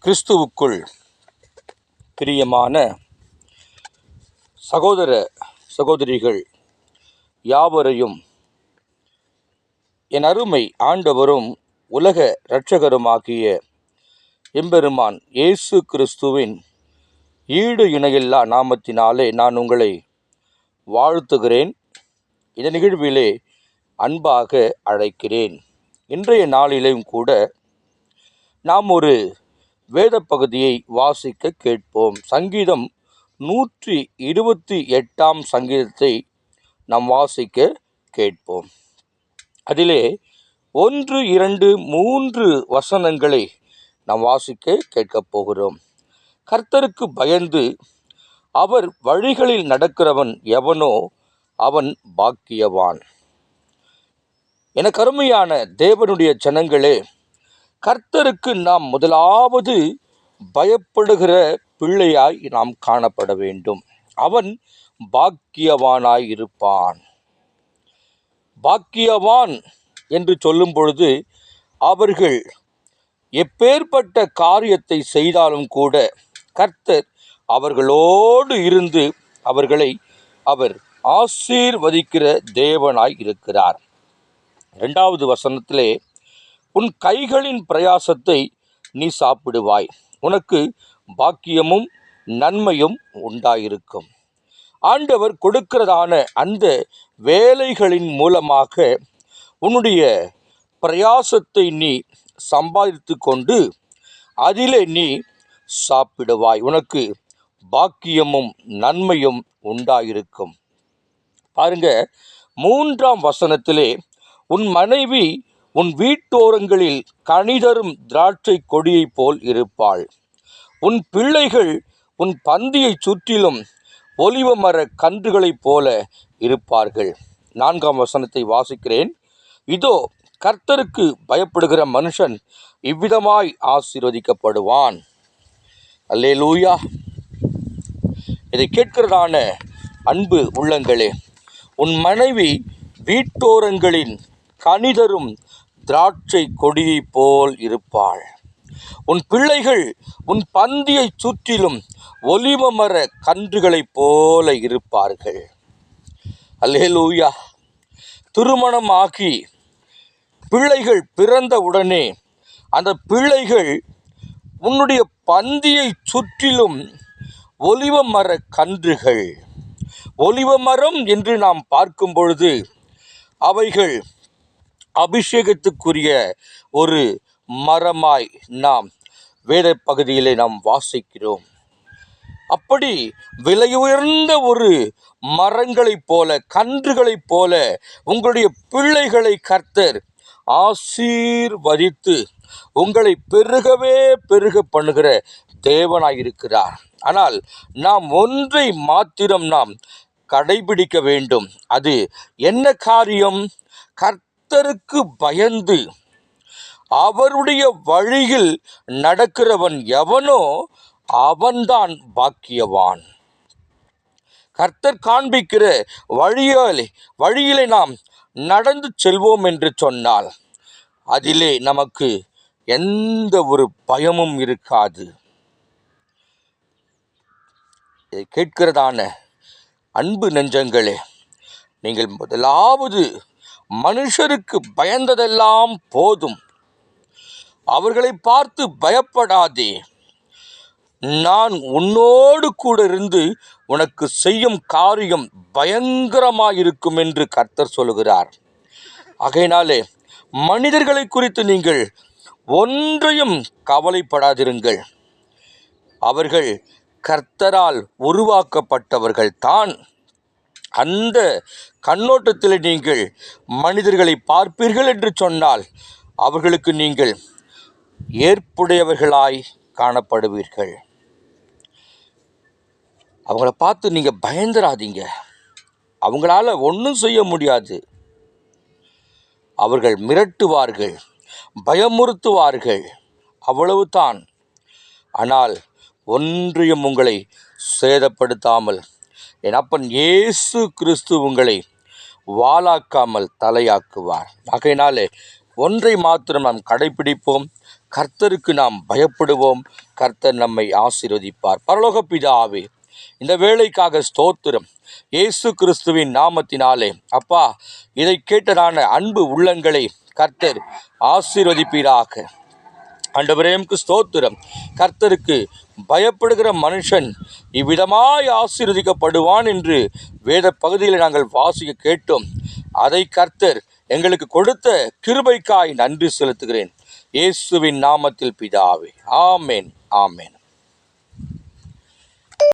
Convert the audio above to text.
கிறிஸ்துவுக்குள் பிரியமான சகோதர சகோதரிகள் யாவரையும் என் அருமை ஆண்டவரும் உலக இரட்சகருமாகிய எம்பெருமான் இயேசு கிறிஸ்துவின் ஈடு இணையில்லா நாமத்தினாலே நான் உங்களை வாழ்த்துகிறேன். இந்த நிகழ்விலே அன்பாக அழைக்கிறேன். இன்றைய நாளிலும் கூட நாம் ஒரு வேத பகுதியை வாசிக்க கேட்போம். சங்கீதம் 128 சங்கீதத்தை நாம் வாசிக்க கேட்போம். அதிலே 1, 2, 3 வசனங்களை நாம் வாசிக்க கேட்கப் போகிறோம். கர்த்தருக்கு பயந்து அவர் வழிகளில் நடக்கிறவன் எவனோ அவன் பாக்கியவான். எனக்கு அருமையான தேவனுடைய ஜனங்களே, கர்த்தருக்கு நாம் முதலாவது பயப்படுகிற பிள்ளையாய் நாம் காணப்பட வேண்டும். அவன் பாக்கியவானாய் இருப்பான். பாக்கியவான் என்று சொல்லும் பொழுது அவர்கள் எப்பேற்பட்ட காரியத்தை செய்தாலும் கூட கர்த்தர் அவர்களோடு இருந்து அவர்களை அவர் ஆசீர்வதிக்கிற தேவனாய் இருக்கிறார். 2வது வசனத்திலே, உன் கைகளின் பிரயாசத்தை நீ சாப்பிடுவாய், உனக்கு பாக்கியமும் நன்மையும் உண்டாயிருக்கும். ஆண்டவர் கொடுக்கிறதான அந்த வேலைகளின் மூலமாக உன்னுடைய பிரயாசத்தை நீ சம்பாதித்து கொண்டு அதிலே நீ சாப்பிடுவாய், உனக்கு பாக்கியமும் நன்மையும் உண்டாயிருக்கும். பாருங்க, 3ஆம் வசனத்திலே, உன் மனைவி உன் வீட்டோரங்களில் கனிதரும் திராட்சை கொடியைப் போல் இருப்பாள், உன் பிள்ளைகள் உன் பந்தியை சுற்றிலும் ஒலிவ மர கன்றுகளைப் போல இருப்பார்கள். 4ஆம் வசனத்தை வாசிக்கிறேன். இதோ, கர்த்தருக்கு பயப்படுகிற மனுஷன் இவ்விதமாய் ஆசீர்வதிக்கப்படுவான். அல்லேலூயா. இதை கேட்கிறதான அன்பு உள்ளங்களே, உன் மனைவி வீட்டோரங்களின் கனிதரும் திராட்சை கொடியை போல் இருப்பாள், உன் பிள்ளைகள் உன் பந்தியை சுற்றிலும் ஒலிவ மர கன்றுகளைப் போல இருப்பார்கள். அல்லேலூயா. திருமணமாகி பிள்ளைகள் பிறந்த உடனே அந்த பிள்ளைகள் உன்னுடைய பந்தியை சுற்றிலும் ஒலிவ மர கன்றுகள். ஒலிவ மரம் என்று நாம் பார்க்கும் பொழுது அவைகள் அபிஷேகத்துக்குரிய ஒரு மரமாய் நாம் வேத பகுதியிலே நாம் வாசிக்கிறோம். அப்படி விலையுயர்ந்த ஒரு மரங்களைப் போல, கன்றுகளைப் போல உங்களுடைய பிள்ளைகளை கர்த்தர் ஆசீர்வதித்து உங்களை பெருகவே பெருக பண்ணுகிற தேவனாயிருக்கிறார். ஆனால் நாம் ஒன்றை மாத்திரம் நாம் கடைபிடிக்க வேண்டும். அது என்ன காரியம்? கர்த்தருக்கு பயந்து அவருடைய வழியில் நடக்கிறவன் எவனோ அவன்தான் பாக்கியவான். கர்த்தர் காண்பிக்கிற வழியிலே நாம் நடந்து செல்வோம் என்று சொன்னால் அதிலே நமக்கு எந்த ஒரு பயமும் இருக்காது. இதை கேட்கிறதான அன்பு நெஞ்சங்களே, நீங்கள் முதலாவது மனுஷருக்கு பயந்ததெல்லாம் போதும். அவர்களை பார்த்து பயப்படாதே, நான் உன்னோடு கூட இருந்து உனக்கு செய்யும் காரியம் பயங்கரமாயிருக்கும் என்று கர்த்தர் சொல்லுகிறார். ஆகையினாலே மனிதர்களை குறித்து நீங்கள் ஒன்றையும் கவலைப்படாதிருங்கள். அவர்கள் கர்த்தரால் உருவாக்கப்பட்டவர்கள் தான். அந்த கண்ணோட்டத்தில் நீங்கள் மனிதர்களை பார்ப்பீர்கள் என்று சொன்னால் அவர்களுக்கு நீங்கள் ஏற்புடையவர்களாய் காணப்படுவீர்கள். அவங்கள பார்த்து நீங்கள் பயந்துராதீங்க. அவங்களால ஒன்றும் செய்ய முடியாது. அவர்கள் மிரட்டுவார்கள், பயமுறுத்துவார்கள், அவ்வளவுதான். ஆனால் ஒன்றையும் உங்களை சேதப்படுத்தாமல் என் அப்பன் இயேசு கிறிஸ்து உங்களை வாளாக்காமல் தலையாக்குவார். ஆகையினாலே ஒன்றை மாத்திரம் நாம் கடைபிடிப்போம், கர்த்தருக்கு நாம் பயப்படுவோம். கர்த்தர் நம்மை ஆசீர்வதிப்பார். பரலோக பிதாவே, இந்த வேளைக்காக ஸ்தோத்திரம். இயேசு கிறிஸ்துவின் நாமத்தினாலே அப்பா, இதை கேட்டதான அன்பு உள்ளங்களை கர்த்தர் ஆசீர்வதிப்பீராக. ஆண்டவரே, உமக்கு ஸ்தோத்திரம். கர்த்தருக்கு பயப்படுகிற மனுஷன் இவ்விதமாய் ஆசீர்வதிக்கப்படுவான் என்று வேத பகுதியில் நாங்கள் வாசிக்க கேட்டோம். அதை கர்த்தர் எங்களுக்கு கொடுத்த கிருபைக்காய் நன்றி செலுத்துகிறேன். இயேசுவின் நாமத்தில் பிதாவே, ஆமேன், ஆமேன்.